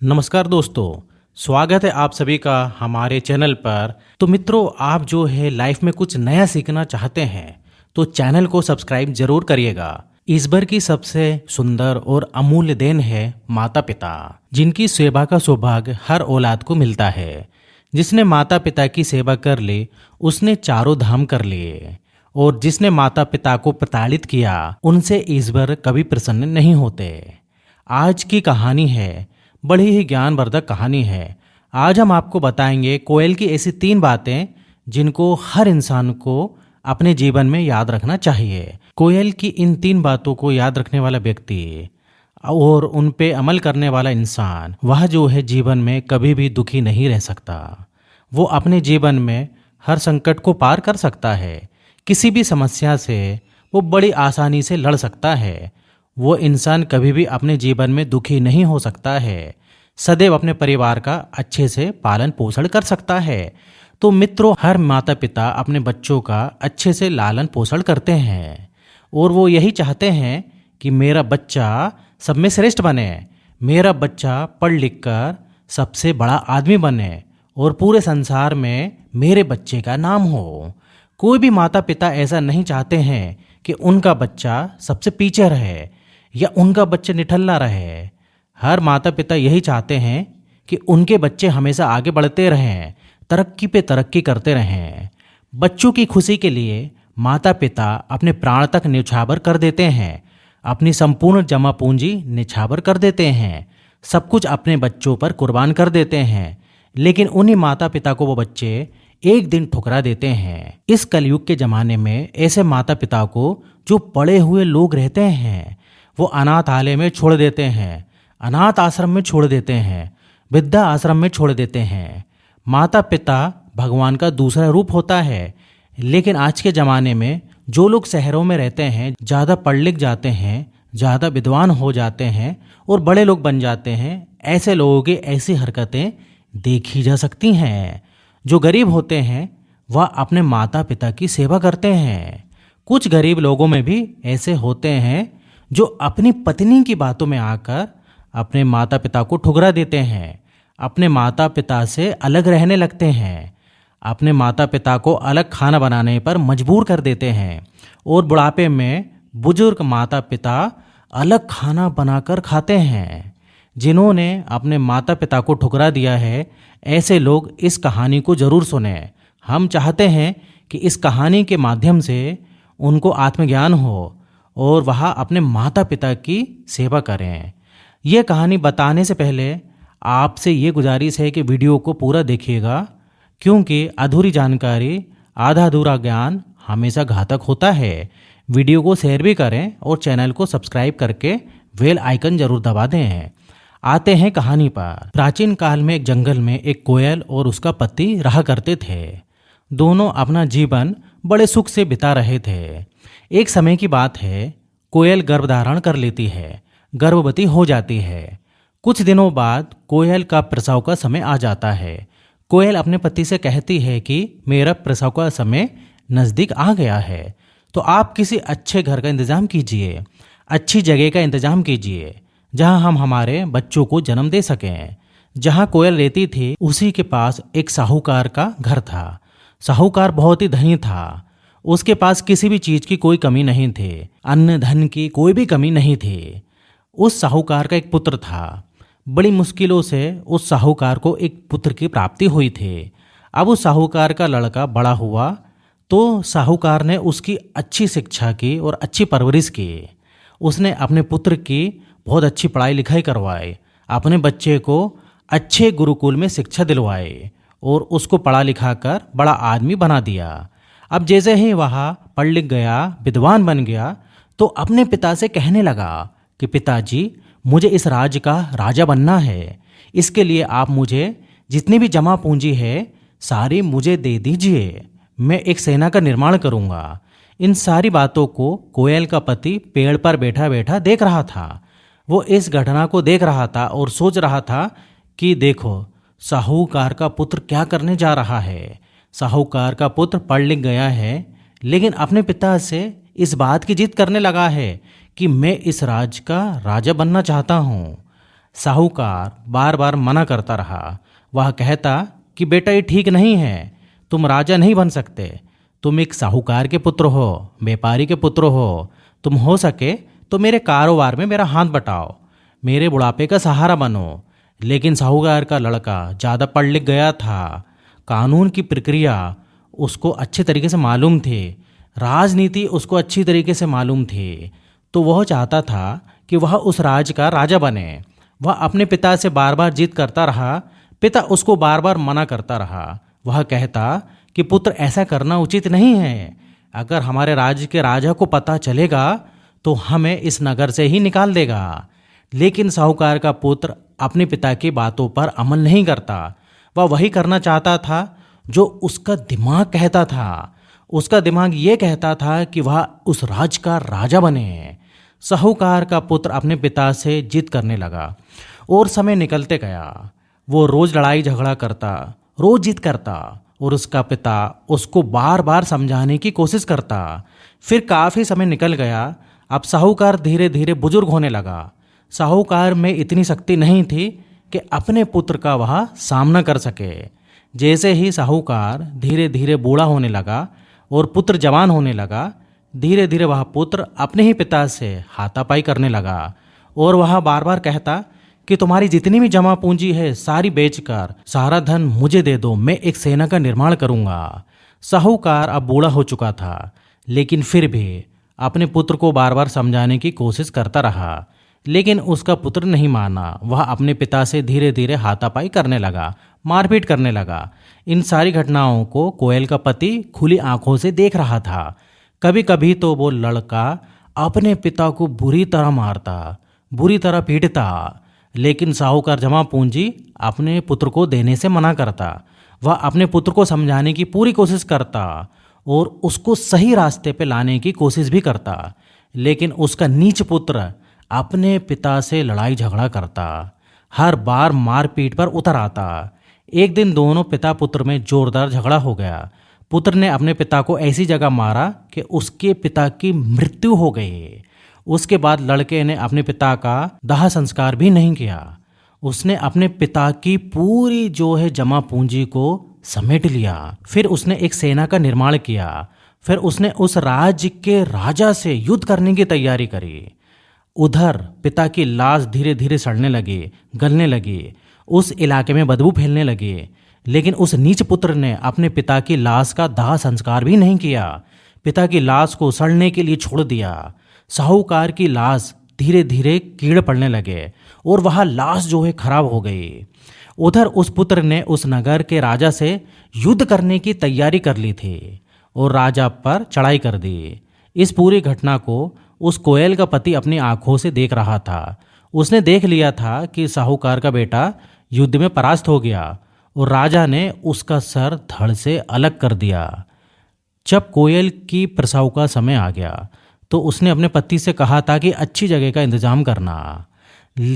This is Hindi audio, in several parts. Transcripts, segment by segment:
नमस्कार दोस्तों, स्वागत है आप सभी का हमारे चैनल पर। तो मित्रों, आप जो है लाइफ में कुछ नया सीखना चाहते हैं तो चैनल को सब्सक्राइब जरूर करिएगा। ईश्वर की सबसे सुंदर और अमूल्य देन है माता पिता, जिनकी सेवा का सौभाग्य हर औलाद को मिलता है। जिसने माता पिता की सेवा कर ली उसने चारों धाम कर लिए, और जिसने माता पिता को प्रताड़ित किया उनसे ईश्वर कभी प्रसन्न नहीं होते। आज की कहानी है बड़ी ही ज्ञानवर्धक कहानी है। आज हम आपको बताएंगे कोयल की ऐसी 3 बातें जिनको हर इंसान को अपने जीवन में याद रखना चाहिए। कोयल की इन 3 बातों को याद रखने वाला व्यक्ति और उन पे अमल करने वाला इंसान, वह जो है जीवन में कभी भी दुखी नहीं रह सकता। वो अपने जीवन में हर संकट को पार कर सकता है। किसी भी समस्या से वो बड़ी आसानी से लड़ सकता है। वो इंसान कभी भी अपने जीवन में दुखी नहीं हो सकता है। सदैव अपने परिवार का अच्छे से पालन पोषण कर सकता है। तो मित्रों, हर माता पिता अपने बच्चों का अच्छे से लालन पोषण करते हैं, और वो यही चाहते हैं कि मेरा बच्चा सब में श्रेष्ठ बने, मेरा बच्चा पढ़ लिख कर सबसे बड़ा आदमी बने, और पूरे संसार में मेरे बच्चे का नाम हो। कोई भी माता पिता ऐसा नहीं चाहते हैं कि उनका बच्चा सबसे पीछे रहे या उनका बच्चा निठल्ला रहे। हर माता पिता यही चाहते हैं कि उनके बच्चे हमेशा आगे बढ़ते रहें, तरक्की पे तरक्की करते रहें। बच्चों की खुशी के लिए माता पिता अपने प्राण तक न्यौछावर कर देते हैं, अपनी संपूर्ण जमा पूंजी न्यौछावर कर देते हैं, सब कुछ अपने बच्चों पर कुर्बान कर देते हैं। लेकिन उन्हीं माता पिता को वो बच्चे एक दिन ठुकरा देते हैं। इस कलयुग के ज़माने में ऐसे माता पिता को जो पढ़े हुए लोग रहते हैं वो अनाथालय में छोड़ देते हैं, अनाथ आश्रम में छोड़ देते हैं, वृद्धा आश्रम में छोड़ देते हैं। माता पिता भगवान का दूसरा रूप होता है। लेकिन आज के ज़माने में जो लोग शहरों में रहते हैं, ज़्यादा पढ़ लिख जाते हैं, ज़्यादा विद्वान हो जाते हैं और बड़े लोग बन जाते हैं, ऐसे लोगों की ऐसी हरकतें देखी जा सकती हैं। जो गरीब होते हैं वह अपने माता पिता की सेवा करते हैं। कुछ गरीब लोगों में भी ऐसे होते हैं जो अपनी पत्नी की बातों में आकर अपने माता पिता को ठुकरा देते हैं, अपने माता पिता से अलग रहने लगते हैं, अपने माता पिता को अलग खाना बनाने पर मजबूर कर देते हैं, और बुढ़ापे में बुजुर्ग माता पिता अलग खाना बनाकर खाते हैं। जिन्होंने अपने माता पिता को ठुकरा दिया है, ऐसे लोग इस कहानी को ज़रूर सुनें। हम चाहते हैं कि इस कहानी के माध्यम से उनको आत्मज्ञान हो और वह अपने माता पिता की सेवा करें। ये कहानी बताने से पहले आपसे ये गुजारिश है कि वीडियो को पूरा देखिएगा, क्योंकि अधूरी जानकारी, आधा अधूरा ज्ञान हमेशा घातक होता है। वीडियो को शेयर भी करें और चैनल को सब्सक्राइब करके बेल आइकन जरूर दबा दें। आते हैं कहानी पर। प्राचीन काल में एक जंगल में एक कोयल और उसका पति रहा करते थे। दोनों अपना जीवन बड़े सुख से बिता रहे थे। एक समय की बात है, कोयल गर्भधारण कर लेती है, गर्भवती हो जाती है। कुछ दिनों बाद कोयल का प्रसव का समय आ जाता है। कोयल अपने पति से कहती है कि मेरा प्रसव का समय नज़दीक आ गया है, तो आप किसी अच्छे घर का इंतज़ाम कीजिए, अच्छी जगह का इंतज़ाम कीजिए जहां हम हमारे बच्चों को जन्म दे सकें। जहां कोयल रहती थी उसी के पास एक साहूकार का घर था। साहूकार बहुत ही धनी था। उसके पास किसी भी चीज़ की कोई कमी नहीं थी, अन्न धन की कोई भी कमी नहीं थी। उस साहूकार का एक पुत्र था। बड़ी मुश्किलों से उस साहूकार को एक पुत्र की प्राप्ति हुई थी। अब उस साहूकार का लड़का बड़ा हुआ तो साहूकार ने उसकी अच्छी शिक्षा की और अच्छी परवरिश की। उसने अपने पुत्र की बहुत अच्छी पढ़ाई लिखाई करवाई, अपने बच्चे को अच्छे गुरुकुल में शिक्षा दिलवाई और उसको पढ़ा लिखा कर बड़ा आदमी बना दिया। अब जैसे ही वह पढ़ लिख गया, विद्वान बन गया, तो अपने पिता से कहने लगा कि पिताजी, मुझे इस राज्य का राजा बनना है। इसके लिए आप मुझे जितनी भी जमा पूंजी है सारी मुझे दे दीजिए। मैं एक सेना का निर्माण करूंगा। इन सारी बातों को कोयल का पति पेड़ पर बैठा बैठा देख रहा था। वो इस घटना को देख रहा था और सोच रहा था कि देखो, साहूकार का पुत्र क्या करने जा रहा है। साहूकार का पुत्र पढ़ लिख गया है, लेकिन अपने पिता से इस बात की जिद करने लगा है कि मैं इस राज्य का राजा बनना चाहता हूँ। साहूकार बार बार मना करता रहा। वह कहता कि बेटा ये ठीक नहीं है, तुम राजा नहीं बन सकते। तुम एक साहूकार के पुत्र हो, व्यापारी के पुत्र हो। तुम हो सके तो मेरे कारोबार में मेरा हाथ बटाओ, मेरे बुढ़ापे का सहारा बनो। लेकिन साहूकार का लड़का ज़्यादा पढ़ लिख गया था, कानून की प्रक्रिया उसको अच्छे तरीके से मालूम थी, राजनीति उसको अच्छी तरीके से मालूम थी। तो वह चाहता था कि वह उस राज्य का राजा बने। वह अपने पिता से बार बार जिद करता रहा, पिता उसको बार बार मना करता रहा। वह कहता कि पुत्र ऐसा करना उचित नहीं है, अगर हमारे राज्य के राजा को पता चलेगा तो हमें इस नगर से ही निकाल देगा। लेकिन साहूकार का पुत्र अपने पिता की बातों पर अमल नहीं करता। वह वही करना चाहता था जो उसका दिमाग कहता था। उसका दिमाग ये कहता था कि वह उस राज्य का राजा बने। साहूकार का पुत्र अपने पिता से जिद करने लगा और समय निकलते गया। वो रोज लड़ाई झगड़ा करता, रोज जिद करता और उसका पिता उसको बार बार समझाने की कोशिश करता। फिर काफ़ी समय निकल गया। अब साहूकार धीरे धीरे बुजुर्ग होने लगा। साहूकार में इतनी शक्ति नहीं थी कि अपने पुत्र का वह सामना कर सके। जैसे ही साहूकार धीरे धीरे बूढ़ा होने लगा और पुत्र जवान होने लगा, धीरे धीरे वह पुत्र अपने ही पिता से हाथापाई करने लगा और वह बार बार कहता कि तुम्हारी जितनी भी जमा पूंजी है सारी बेचकर सारा धन मुझे दे दो, मैं एक सेना का निर्माण करूंगा। साहूकार अब बूढ़ा हो चुका था, लेकिन फिर भी अपने पुत्र को बार बार समझाने की कोशिश करता रहा, लेकिन उसका पुत्र नहीं माना। वह अपने पिता से धीरे धीरे हाथापाई करने लगा, मारपीट करने लगा। इन सारी घटनाओं को कोयल का पति खुली आंखों से देख रहा था। कभी कभी तो वो लड़का अपने पिता को बुरी तरह मारता, बुरी तरह पीटता, लेकिन साहूकार जमा पूंजी अपने पुत्र को देने से मना करता। वह अपने पुत्र को समझाने की पूरी कोशिश करता और उसको सही रास्ते पे लाने की कोशिश भी करता, लेकिन उसका नीच पुत्र अपने पिता से लड़ाई झगड़ा करता, हर बार मारपीट पर उतर आता। एक दिन दोनों पिता पुत्र में जोरदार झगड़ा हो गया। पुत्र ने अपने पिता को ऐसी जगह मारा कि उसके पिता की मृत्यु हो गई। उसके बाद लड़के ने अपने पिता का दाह संस्कार भी नहीं किया। उसने अपने पिता की पूरी जो है जमा पूंजी को समेट लिया। फिर उसने एक सेना का निर्माण किया। फिर उसने उस राज्य के राजा से युद्ध करने की तैयारी करी। उधर पिता की लाश धीरे धीरे सड़ने लगी, गलने लगी, उस इलाके में बदबू फैलने लगी। लेकिन उस नीच पुत्र ने अपने पिता की लाश का दाह संस्कार भी नहीं किया। पिता की लाश को सड़ने के लिए छोड़ दिया। साहूकार की लाश धीरे धीरे कीड़े पड़ने लगे और वह लाश जो है खराब हो गई। उधर उस पुत्र ने उस नगर के राजा से युद्ध करने की तैयारी कर ली थी और राजा पर चढ़ाई कर दी। इस पूरी घटना को उस कोयल का पति अपनी आंखों से देख रहा था। उसने देख लिया था कि साहूकार का बेटा युद्ध में परास्त हो गया और राजा ने उसका सर धड़ से अलग कर दिया। जब कोयल की प्रसव का समय आ गया तो उसने अपने पति से कहा था कि अच्छी जगह का इंतजाम करना।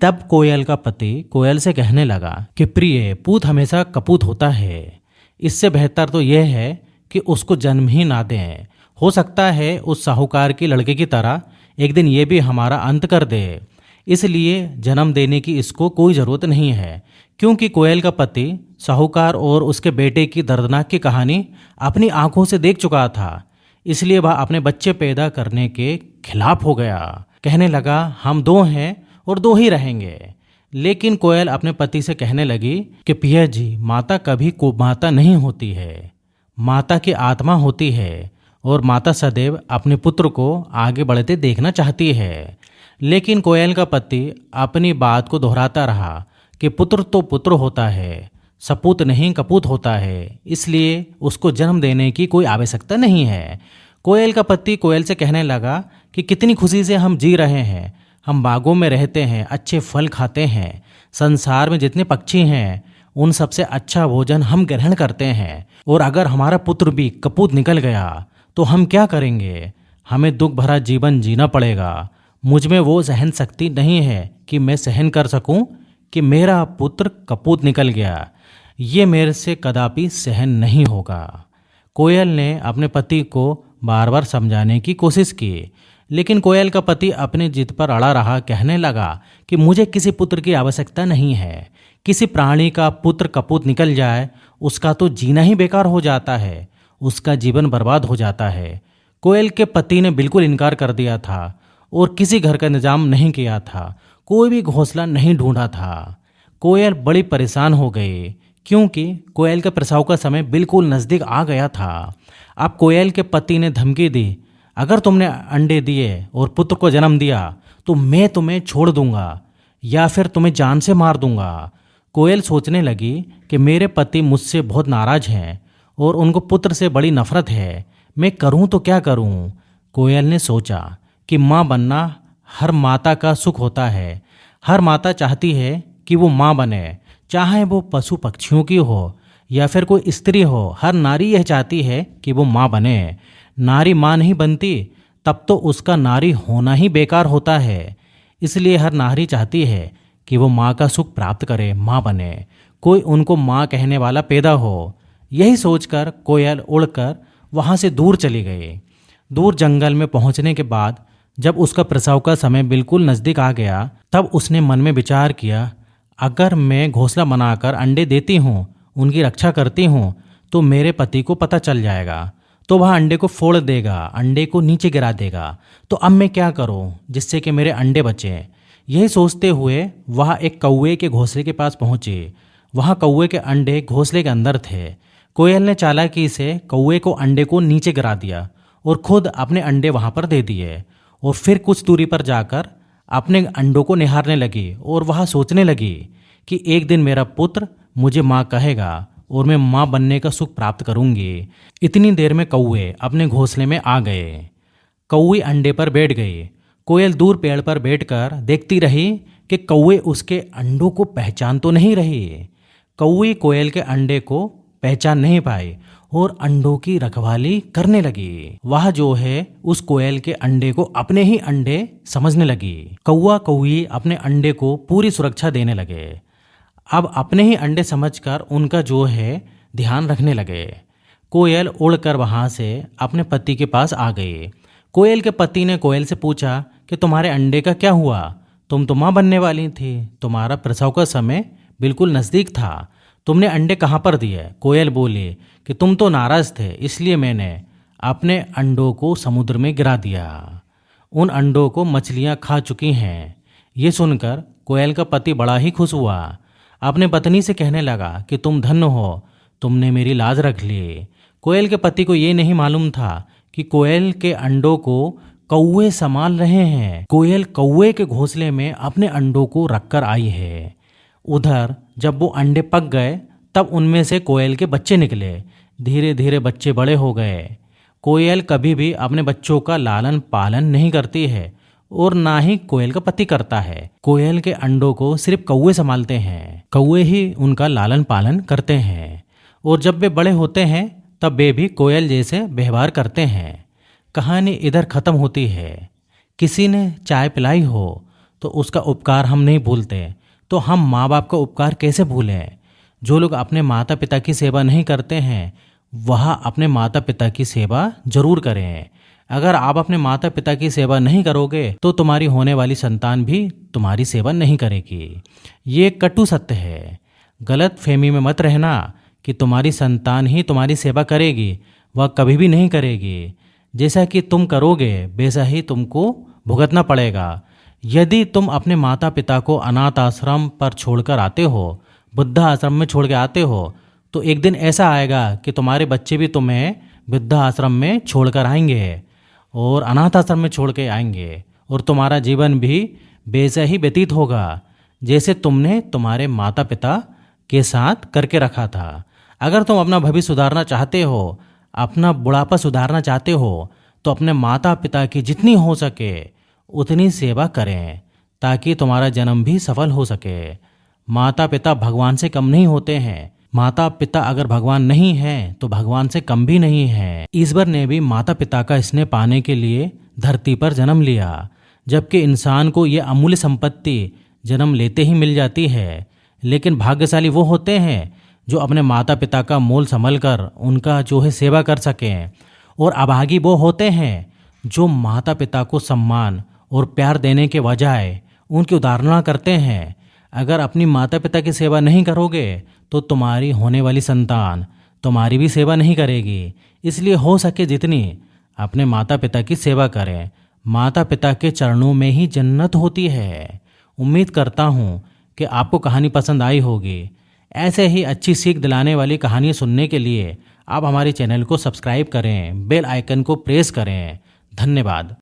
तब कोयल का पति कोयल से कहने लगा कि प्रिय, पूत हमेशा कपूत होता है। इससे बेहतर तो यह है कि उसको जन्म ही ना दें। हो सकता है उस साहूकार की लड़के की तरह एक दिन ये भी हमारा अंत कर दे। इसलिए जन्म देने की इसको कोई ज़रूरत नहीं है। क्योंकि कोयल का पति साहूकार और उसके बेटे की दर्दनाक की कहानी अपनी आंखों से देख चुका था, इसलिए वह अपने बच्चे पैदा करने के खिलाफ हो गया। कहने लगा, हम दो हैं और दो ही रहेंगे। लेकिन कोयल अपने पति से कहने लगी कि पिया जी, माता कभी कुमाता नहीं होती है, माता की आत्मा होती है और माता सदैव अपने पुत्र को आगे बढ़ते देखना चाहती है। लेकिन कोयल का पति अपनी बात को दोहराता रहा कि पुत्र तो पुत्र होता है, सपूत नहीं कपूत होता है, इसलिए उसको जन्म देने की कोई आवश्यकता नहीं है। कोयल का पति कोयल से कहने लगा कि कितनी खुशी से हम जी रहे हैं, हम बागों में रहते हैं, अच्छे फल खाते हैं, संसार में जितने पक्षी हैं उन सबसे अच्छा भोजन हम ग्रहण करते हैं, और अगर हमारा पुत्र भी कपूत निकल गया तो हम क्या करेंगे? हमें दुख भरा जीवन जीना पड़ेगा। मुझ में वो सहन शक्ति नहीं है कि मैं सहन कर सकूं कि मेरा पुत्र कपूत निकल गया। ये मेरे से कदापि सहन नहीं होगा। कोयल ने अपने पति को बार बार समझाने की कोशिश की, लेकिन कोयल का पति अपनी जिद पर अड़ा रहा, कहने लगा कि मुझे किसी पुत्र की आवश्यकता नहीं है। किसी प्राणी का पुत्र कपूत निकल जाए उसका तो जीना ही बेकार हो जाता है, उसका जीवन बर्बाद हो जाता है। कोयल के पति ने बिल्कुल इनकार कर दिया था और किसी घर का इंतजाम नहीं किया था, कोई भी घोंसला नहीं ढूंढा था। कोयल बड़ी परेशान हो गई क्योंकि कोयल के प्रसव का समय बिल्कुल नज़दीक आ गया था। अब कोयल के पति ने धमकी दी, अगर तुमने अंडे दिए और पुत्र को जन्म दिया तो मैं तुम्हें छोड़ दूंगा या फिर तुम्हें जान से मार दूंगा। कोयल सोचने लगी कि मेरे पति मुझसे बहुत नाराज हैं और उनको पुत्र से बड़ी नफरत है, मैं करूं तो क्या करूं। कोयल ने सोचा कि माँ बनना हर माता का सुख होता है। हर माता चाहती है कि वो माँ बने, चाहे वो पशु पक्षियों की हो या फिर कोई स्त्री हो। हर नारी यह चाहती है कि वो माँ बने। नारी माँ नहीं बनती तब तो उसका नारी होना ही बेकार होता है। इसलिए हर नारी चाहती है कि वो माँ का सुख प्राप्त करे, माँ बने, कोई उनको माँ कहने वाला पैदा हो। यही सोचकर कोयल उड़कर वहाँ से दूर चली गई। दूर जंगल में पहुँचने के बाद जब उसका प्रसव का समय बिल्कुल नज़दीक आ गया तब उसने मन में विचार किया, अगर मैं घोंसला बनाकर अंडे देती हूँ, उनकी रक्षा करती हूँ तो मेरे पति को पता चल जाएगा, तो वह अंडे को फोड़ देगा, अंडे को नीचे गिरा देगा। तो अब मैं क्या करूँ जिससे कि मेरे अंडे बचें। यही सोचते हुए वह एक कौवे के घोंसले के पास पहुँची। वहाँ कौवे के अंडे घोंसले के अंदर थे। कोयल ने चालाकी से कौवे को अंडे को नीचे गिरा दिया और खुद अपने अंडे वहाँ पर दे दिए और फिर कुछ दूरी पर जाकर अपने अंडों को निहारने लगी और वह सोचने लगी कि एक दिन मेरा पुत्र मुझे माँ कहेगा और मैं माँ बनने का सुख प्राप्त करूंगी। इतनी देर में कौवे अपने घोंसले में आ गए। कौवे अंडे पर बैठ गई। कोयल दूर पेड़ पर बैठकर देखती रही कि कौवे उसके अंडों को पहचान तो नहीं रही। कौवे कोयल के अंडे को पहचान नहीं पाई और अंडों की रखवाली करने लगी। वह जो है उस कोयल के अंडे को अपने ही अंडे समझने लगी। कौवा कौवी अपने अंडे को पूरी सुरक्षा देने लगे। अब अपने ही अंडे समझकर उनका जो है ध्यान रखने लगे। कोयल उड़कर वहाँ से अपने पति के पास आ गई। कोयल के पति ने कोयल से पूछा कि तुम्हारे अंडे का क्या हुआ, तुम तो माँ बनने वाली थी, तुम्हारा प्रसव का समय बिल्कुल नज़दीक था, तुमने अंडे कहाँ पर दिए। कोयल बोली कि तुम तो नाराज़ थे इसलिए मैंने अपने अंडों को समुद्र में गिरा दिया। उन अंडों को मछलियाँ खा चुकी हैं। ये सुनकर कोयल का पति बड़ा ही खुश हुआ। अपने पत्नी से कहने लगा कि तुम धन्य हो, तुमने मेरी लाज रख ली। कोयल के पति को ये नहीं मालूम था कि कोयल के अंडों को कौवे संभाल रहे हैं। कोयल कौवे के घोंसले में अपने अंडों को रखकर आई है। उधर जब वो अंडे पक गए तब उनमें से कोयल के बच्चे निकले। धीरे धीरे बच्चे बड़े हो गए। कोयल कभी भी अपने बच्चों का लालन पालन नहीं करती है और ना ही कोयल का पति करता है। कोयल के अंडों को सिर्फ कौवे संभालते हैं। कौवे ही उनका लालन पालन करते हैं और जब वे बड़े होते हैं तब वे भी कोयल जैसे व्यवहार करते हैं। कहानी इधर ख़त्म होती है। किसी ने चाय पिलाई हो तो उसका उपकार हम नहीं भूलते, तो हम माँ बाप का उपकार कैसे भूलें। जो लोग अपने माता पिता की सेवा नहीं करते हैं वह अपने माता पिता की सेवा जरूर करें। अगर आप अपने माता पिता की सेवा नहीं करोगे तो तुम्हारी होने वाली संतान भी तुम्हारी सेवा नहीं करेगी। ये कटु सत्य है। गलत फहमी में मत रहना कि तुम्हारी संतान ही तुम्हारी सेवा करेगी, वह कभी भी नहीं करेगी। जैसा कि तुम करोगे वैसा ही तुमको भुगतना पड़ेगा। यदि तुम अपने माता पिता को अनाथ आश्रम पर छोड़कर आते हो, वृद्धा आश्रम में छोड़ के आते हो, तो एक दिन ऐसा आएगा कि तुम्हारे बच्चे भी तुम्हें वृद्धा आश्रम में छोड़कर आएंगे और अनाथ आश्रम में छोड़ के आएंगे और तुम्हारा जीवन भी वैसा ही व्यतीत होगा जैसे तुमने तुम्हारे माता पिता के साथ करके रखा था। अगर तुम अपना भविष्य सुधारना चाहते हो, अपना बुढ़ापा सुधारना चाहते हो, तो अपने माता पिता की जितनी हो सके उतनी सेवा करें ताकि तुम्हारा जन्म भी सफल हो सके। माता पिता भगवान से कम नहीं होते हैं। माता पिता अगर भगवान नहीं हैं तो भगवान से कम भी नहीं है। ईश्वर ने भी माता पिता का स्नेह पाने के लिए धरती पर जन्म लिया, जबकि इंसान को ये अमूल्य संपत्ति जन्म लेते ही मिल जाती है। लेकिन भाग्यशाली वो होते हैं जो अपने माता पिता का मोल संभल कर उनका जो है सेवा कर सकें, और अभागी वो होते हैं जो माता पिता को सम्मान और प्यार देने के बजाय उनकी उदाहरणा करते हैं। अगर अपनी माता पिता की सेवा नहीं करोगे तो तुम्हारी होने वाली संतान तुम्हारी भी सेवा नहीं करेगी। इसलिए हो सके जितनी अपने माता पिता की सेवा करें। माता पिता के चरणों में ही जन्नत होती है। उम्मीद करता हूँ कि आपको कहानी पसंद आई होगी। ऐसे ही अच्छी सीख दिलाने वाली कहानियाँ सुनने के लिए आप हमारे चैनल को सब्सक्राइब करें, बेल आइकन को प्रेस करें। धन्यवाद।